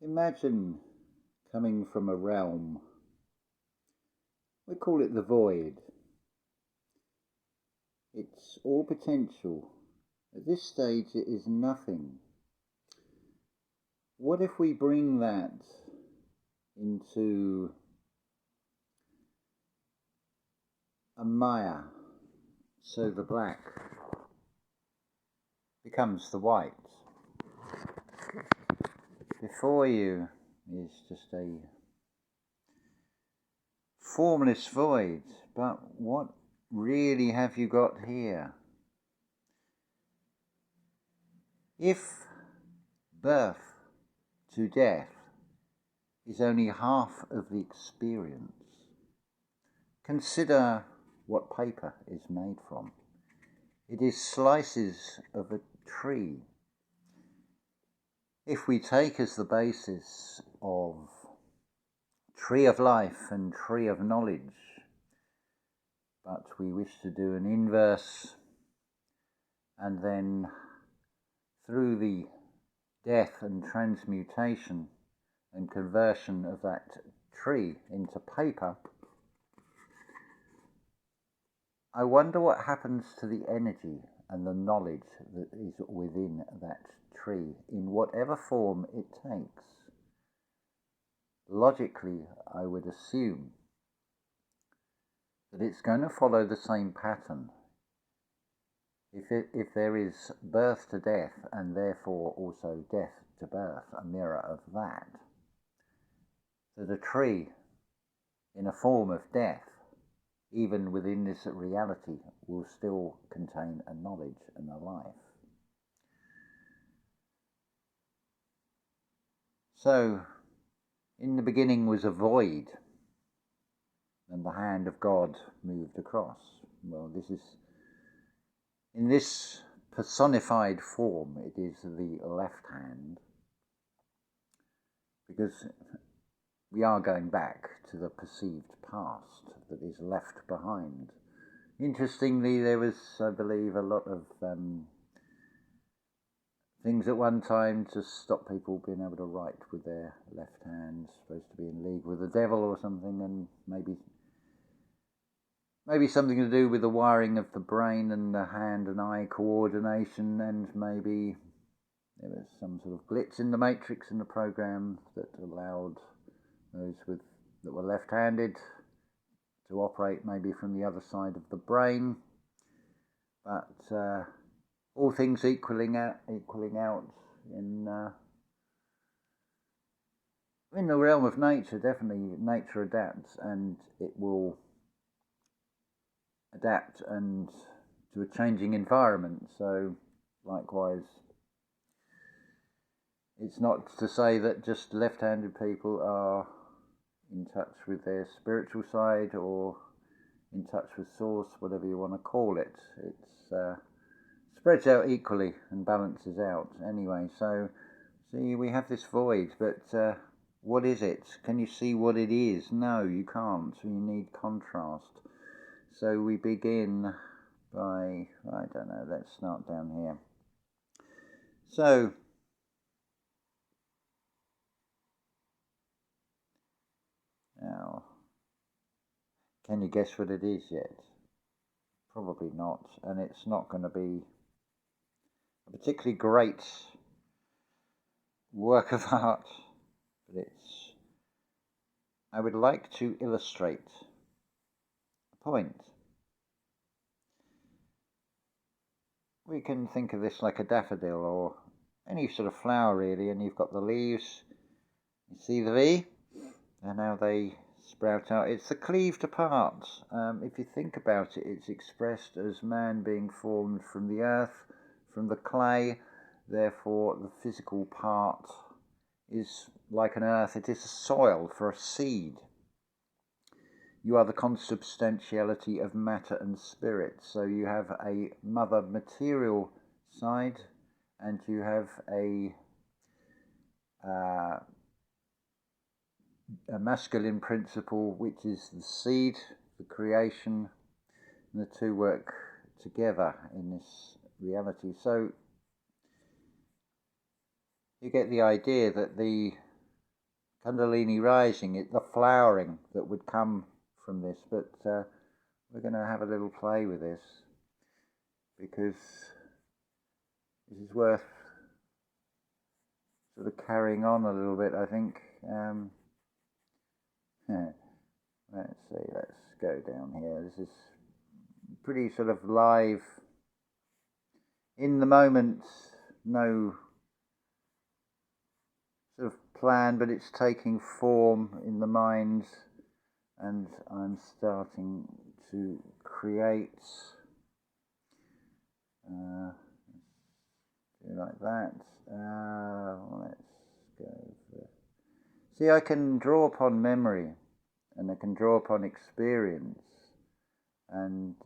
Imagine coming from a realm, we call it the void. It's all potential. At this stage, it is nothing. What if we bring that into a Maya, so the black becomes the white? Before you is just a formless void, but what really have you got here? If birth to death is only half of the experience, consider what paper is made from. It is slices of a tree. If we take as the basis of tree of life and tree of knowledge, but we wish to do an inverse, and then through the death and transmutation and conversion of that tree into paper, I wonder what happens to the energy and the knowledge that is within that tree in whatever form it takes. Logically, I would assume that it's going to follow the same pattern. If there is birth to death and therefore also death to birth, a mirror of that, that a tree in a form of death, even within this reality, will still contain a knowledge and a life. So, in the beginning was a void, and the hand of God moved across. Well, this is, in this personified form, it is the left hand, because we are going back to the perceived past that is left behind. Interestingly, there was, I believe, a lot of things at one time to stop people being able to write with their left hand, supposed to be in league with the devil or something, and maybe something to do with the wiring of the brain and the hand and eye coordination, and maybe there was some sort of glitch in the matrix in the program that allowed those that were left-handed to operate maybe from the other side of the brain, but all things equaling out in the realm of nature. Definitely, nature adapts, and it will adapt and to a changing environment. So, likewise, it's not to say that just left-handed people are in touch with their spiritual side or in touch with source, whatever you want to call it. It's spreads out equally and balances out anyway. So, see, we have this void, but what is it? Can you see what it is? No, you can't. You need contrast. So we begin by, I don't know, let's start down here. So, now, can you guess what it is yet? Probably not, and it's not going to be a particularly great work of art, but I would like to illustrate a point. We can think of this like a daffodil or any sort of flower really, and you've got the leaves, you see the V, and how they sprout out. It's the cleaved apart. If you think about it, it's expressed as man being formed from the earth, from the clay. Therefore, the physical part is like an earth. It is a soil for a seed. You are the consubstantiality of matter and spirit. So you have a mother material side, and you have a masculine principle, which is the seed, the creation, and the two work together in this reality. So you get the idea that the Kundalini rising, the flowering that would come from this. But we're going to have a little play with this, because this is worth sort of carrying on a little bit, I think. Let's see, let's go down here. This is pretty sort of live, in the moment, no sort of plan, but it's taking form in the mind, and I'm starting to create. Do like that. Let's go for... See, I can draw upon memory, and I can draw upon experience, and